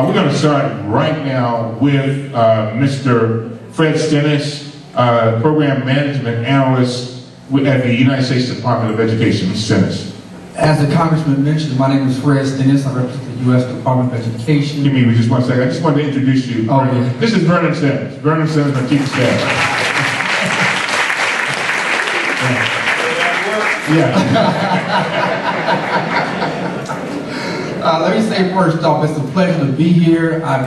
We're going to start right now with Mr. Fred Stennis, Program Management Analyst at the United States Department of Education. Mr. Stennis. As the Congressman mentioned, my name is Fred Stennis. I represent the U.S. Department of Education. Give me just 1 second. I just wanted to introduce you. Oh, yeah. This is Vernon Stennis. Vernon Stennis, my Chief of Staff. Let me say first off, it's a pleasure to be here. I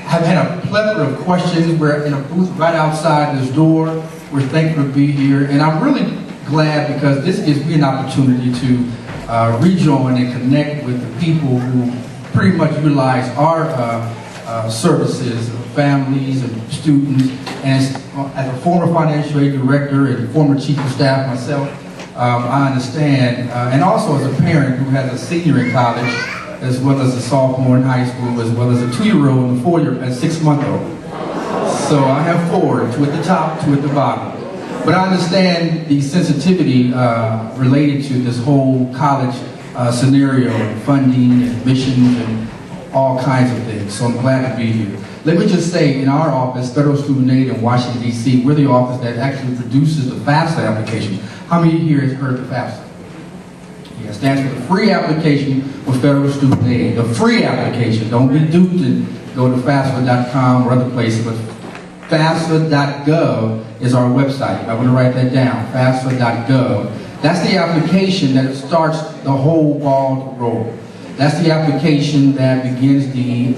have had a plethora of questions. We're in a booth right outside this door. We're thankful to be here, and I'm really glad because this gives me an opportunity to rejoin and connect with the people who pretty much utilize our services, families and students. And as a former financial aid director and former chief of staff myself, I understand, and also as a parent who has a senior in college, as well as a sophomore in high school, as well as a 2-year-old and a 6-month-old. So I have 4, 2 at the top, 2 at the bottom. But I understand the sensitivity related to this whole college scenario, and funding, and admissions, and all kinds of things. So I'm glad to be here. Let me just say, in our office, Federal Student Aid in Washington, D.C., we're the office that actually produces the FAFSA application. How many here has heard of the FAFSA? Yeah, it stands for the free application with Federal Student Aid. The free application. Don't be duped and go to FAFSA.com or other places, but FAFSA.gov is our website. I want to write that down, FAFSA.gov. That's the application that starts the whole ball to roll. That's the application that begins the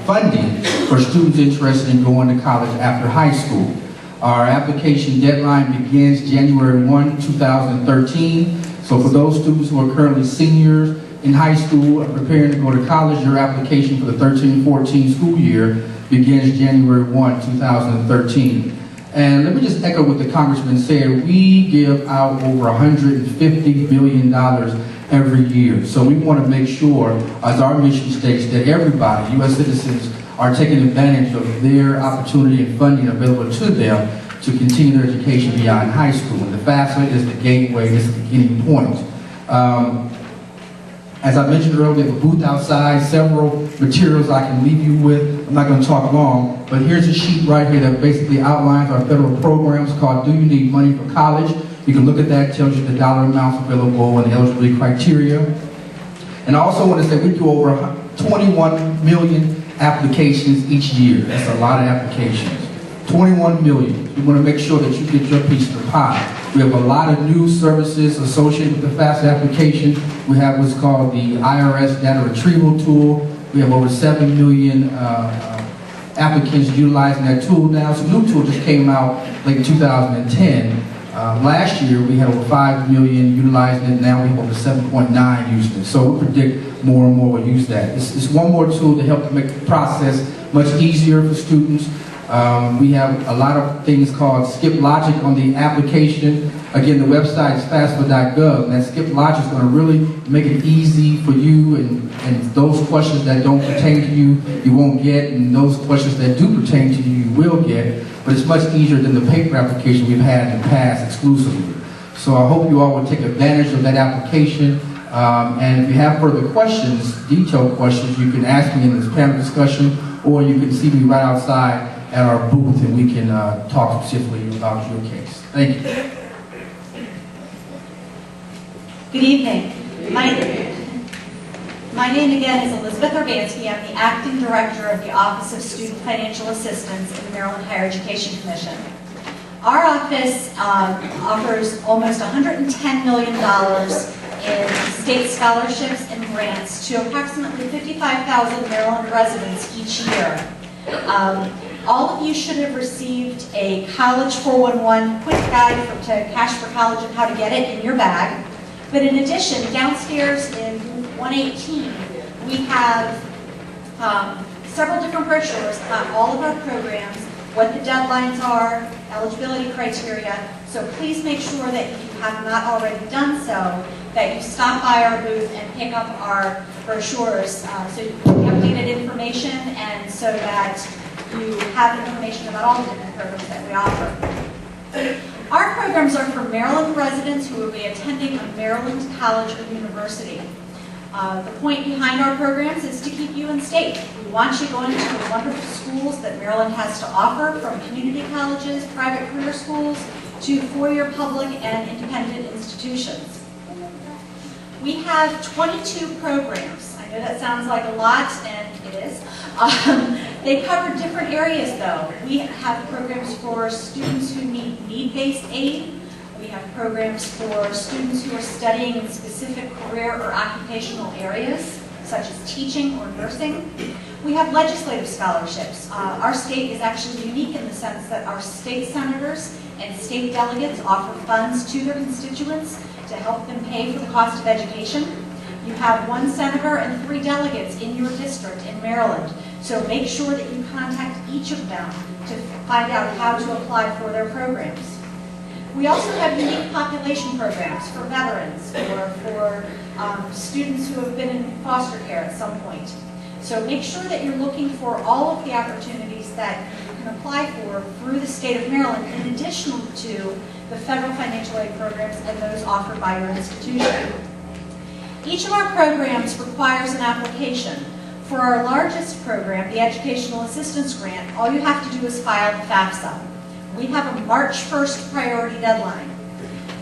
funding for students interested in going to college after high school. Our application deadline begins January 1, 2013. So for those students who are currently seniors in high school and preparing to go to college, your application for the 13-14 school year begins January 1, 2013. And let me just echo what the Congressman said. We give out over $150 billion every year. So we want to make sure, as our mission states, that everybody, U.S. citizens, are taking advantage of their opportunity and funding available to them to continue their education beyond high school. And the FAFSA is the gateway, this is the beginning point. As I mentioned earlier, we have a booth outside, several materials I can leave you with. I'm not going to talk long, but here's a sheet right here that basically outlines our federal programs called Do You Need Money for College? You can look at that, tells you the dollar amounts available and the eligibility criteria. And I also want to say we do over 21 million applications each year. That's a lot of applications. 21 million. We want to make sure that you get your piece of the pie. We have a lot of new services associated with the FAFSA application. We have what's called the IRS data retrieval tool. We have over 7 million applicants utilizing that tool now. So a new tool just came out late 2010. Last year we had over 5 million utilizing it. Now we have over 7.9 using it. So we predict more and more will use that. It's one more tool to help to make the process much easier for students. We have a lot of things called skip logic on the application. Again, the website is FAFSA.gov, and that skip logic is going to really make it easy for you, and those questions that don't pertain to you, you won't get, and those questions that do pertain to you, you will get. But it's much easier than the paper application we've had in the past exclusively. So I hope you all will take advantage of that application. And if you have further questions, detailed questions, you can ask me in this panel discussion, or you can see me right outside at our booth and we can talk specifically about your case. Thank you. Good evening. My name again is Elizabeth Urbanski. I'm the Acting Director of the Office of Student Financial Assistance in the Maryland Higher Education Commission. Our office offers almost $110 million in state scholarships and grants to approximately 55,000 Maryland residents each year. All of you should have received a College 411 quick guide to Cash for College and how to get it in your bag. But in addition, downstairs in 118, we have several different brochures on all of our programs, what the deadlines are, eligibility criteria. So please make sure that if you have not already done so, that you stop by our booth and pick up our brochures so you can get updated information and so that you have information about all the different programs that we offer. Our programs are for Maryland residents who will be attending a Maryland college or university. The point behind our programs is to keep you in state. We want you going to the wonderful schools that Maryland has to offer, from community colleges, private career schools, to four-year public and independent institutions. We have 22 programs. I know that sounds like a lot, and it is. They cover different areas, though. We have programs for students who need need-based aid. We have programs for students who are studying in specific career or occupational areas, such as teaching or nursing. We have legislative scholarships. Our state is actually unique in the sense that our state senators and state delegates offer funds to their constituents to help them pay for the cost of education. You have 1 senator and 3 delegates in your district in Maryland, so make sure that you contact each of them to find out how to apply for their programs. We also have unique population programs for veterans or for students who have been in foster care at some point. So make sure that you're looking for all of the opportunities that you can apply for through the state of Maryland, in addition to the federal financial aid programs and those offered by your institution. Each of our programs requires an application. For our largest program, the Educational Assistance Grant, all you have to do is file the FAFSA. We have a March 1st priority deadline.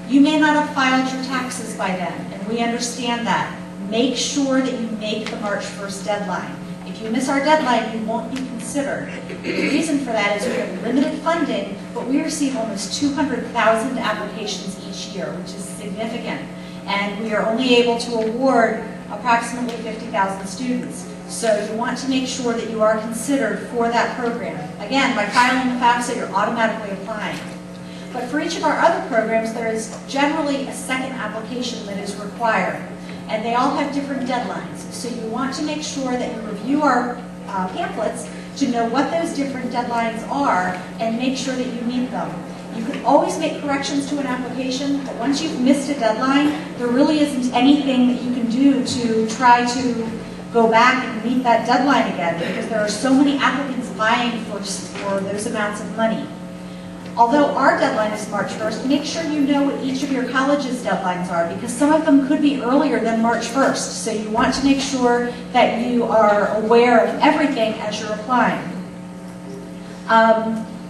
You may not have filed your taxes by then, and we understand that. Make sure that you make the March 1st deadline. If you miss our deadline, you won't be considered. The reason for that is we have limited funding, but we receive almost 200,000 applications each year, which is significant. And we are only able to award approximately 50,000 students. So you want to make sure that you are considered for that program. Again, by filing the FAFSA, you're automatically applying. But for each of our other programs, there is generally a second application that is required. And they all have different deadlines. So you want to make sure that you review our pamphlets to know what those different deadlines are and make sure that you meet them. You can always make corrections to an application, but once you've missed a deadline, there really isn't anything that you can do to try to go back and meet that deadline again, because there are so many applicants vying for those amounts of money. Although our deadline is March 1st, make sure you know what each of your college's deadlines are, because some of them could be earlier than March 1st. So you want to make sure that you are aware of everything as you're applying.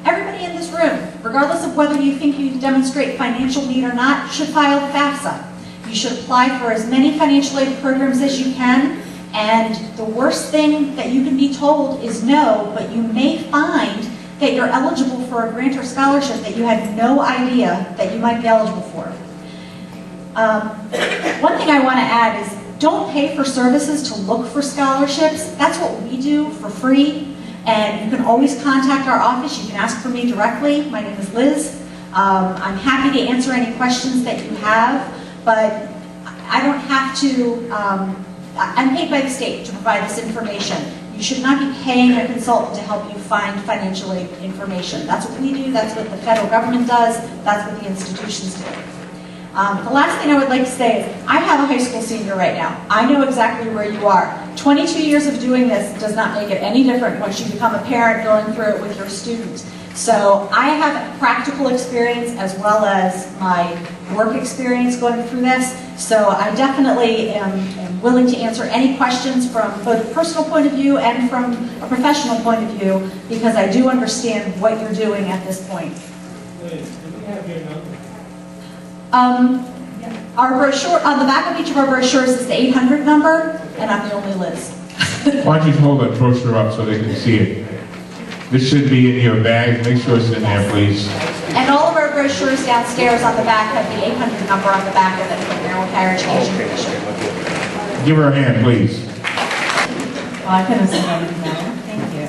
Everybody in this room, regardless of whether you think you demonstrate financial need or not, should file the FAFSA. You should apply for as many financial aid programs as you can, and the worst thing that you can be told is no, but you may find that you're eligible for a grant or scholarship that you had no idea that you might be eligible for. One thing I want to add is don't pay for services to look for scholarships. That's what we do for free. And you can always contact our office. You can ask for me directly. My name is Liz. I'm happy to answer any questions that you have, but I don't have to, I'm paid by the state to provide this information. You should not be paying a consultant to help you find financial aid information. That's what we do, that's what the federal government does, that's what the institutions do. The last thing I would like to say is, I have a high school senior right now. I know exactly where you are. 22 years of doing this does not make it any different once you become a parent going through it with your student. So I have practical experience as well as my work experience going through this. So I definitely am willing to answer any questions from both a personal point of view and from a professional point of view, because I do understand what you're doing at this point. Liz, do we have your number? Our brochure, on the back of each of our brochures is the 800 number, and I'm the only Liz. Why don't you hold that brochure up so they can see it? This should be in your bag. Make sure it's in there, please. And all of our brochures downstairs on the back have the 800 number on the back of it for the Maryland Higher Education Commission. Give her a hand, please. Well, I couldn't have said anything better. Thank you.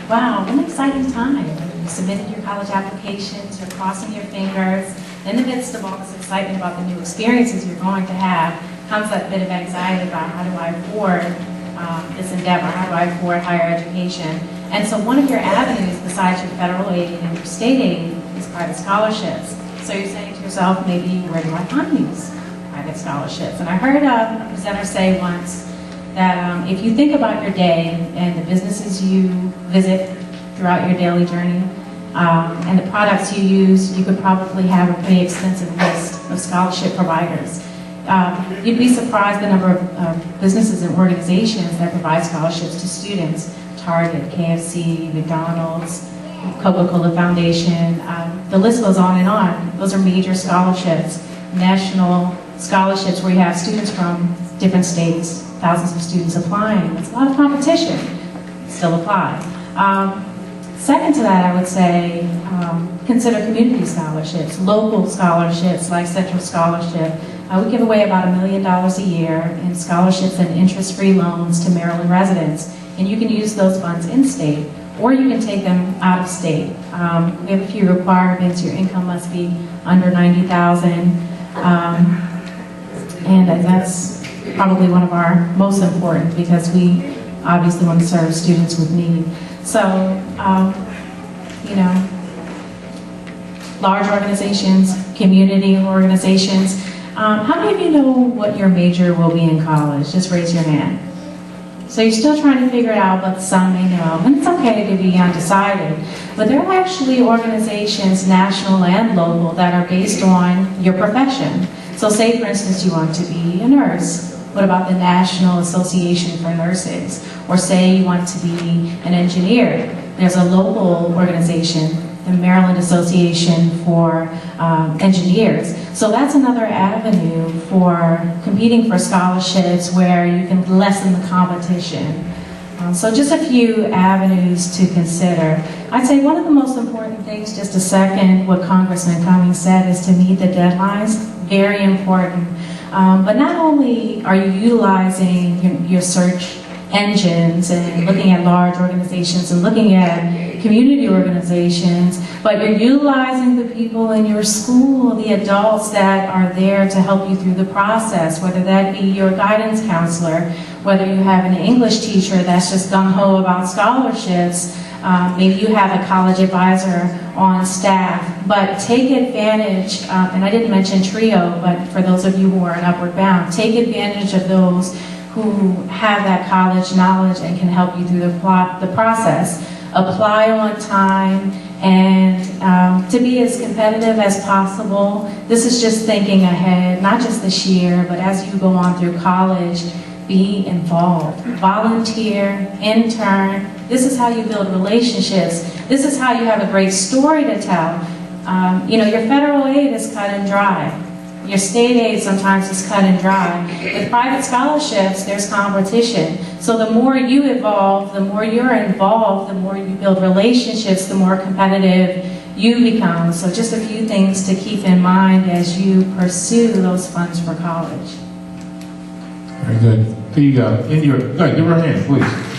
Wow, what an exciting time. You submitted your college applications, you're crossing your fingers. In the midst of all this excitement about the new experiences you're going to have, comes that bit of anxiety about how do I afford this endeavor, how do I afford higher education. And so one of your avenues, besides your federal aid and your state aid, is private scholarships. So you're saying to yourself, maybe where do I find these private scholarships? And I heard a presenter say once that if you think about your day and the businesses you visit throughout your daily journey, and the products you use, you could probably have a pretty extensive list of scholarship providers. You'd be surprised the number of businesses and organizations that provide scholarships to students. Target, KFC, McDonald's, Coca-Cola Foundation, the list goes on and on. Those are major scholarships, national scholarships where you have students from different states, thousands of students applying. It's a lot of competition, still apply. Second to that, I would say, consider community scholarships, local scholarships like Central Scholarship. We give away about $1 million a year in scholarships and interest-free loans to Maryland residents. And you can use those funds in-state, or you can take them out of state. We have a few requirements. Your income must be under $90,000, and that's probably one of our most important because we obviously want to serve students with need. So, you know, large organizations, community organizations. How many of you know what your major will be in college? Just raise your hand. So you're still trying to figure it out, but some may know. And it's okay to be undecided. But there are actually organizations, national and local, that are based on your profession. So say, for instance, you want to be a nurse. What about the National Association for Nurses? Or say you want to be an engineer. There's a local organization, the Maryland Association for Engineers. So that's another avenue for competing for scholarships where you can lessen the competition. So just a few avenues to consider. I'd say one of the most important things, just to second what Congressman Cummings said, is to meet the deadlines. Very important. But not only are you utilizing your search engines and looking at large organizations and looking at community organizations, but you're utilizing the people in your school, the adults that are there to help you through the process, whether that be your guidance counselor, whether you have an English teacher that's just gung-ho about scholarships, maybe you have a college advisor on staff, but take advantage, and I didn't mention TRIO, but for those of you who are in Upward Bound, take advantage of those who have that college knowledge and can help you through the process. Apply on time, and to be as competitive as possible. This is just thinking ahead, not just this year, but as you go on through college, be involved. Volunteer, intern. This is how you build relationships. This is how you have a great story to tell. You know, your federal aid is cut and dry. Your state aid sometimes is cut and dry. With private scholarships, there's competition. So the more you evolve, the more you're involved, the more you build relationships, the more competitive you become. So just a few things to keep in mind as you pursue those funds for college. Very good. Go ahead, give her a hand, please.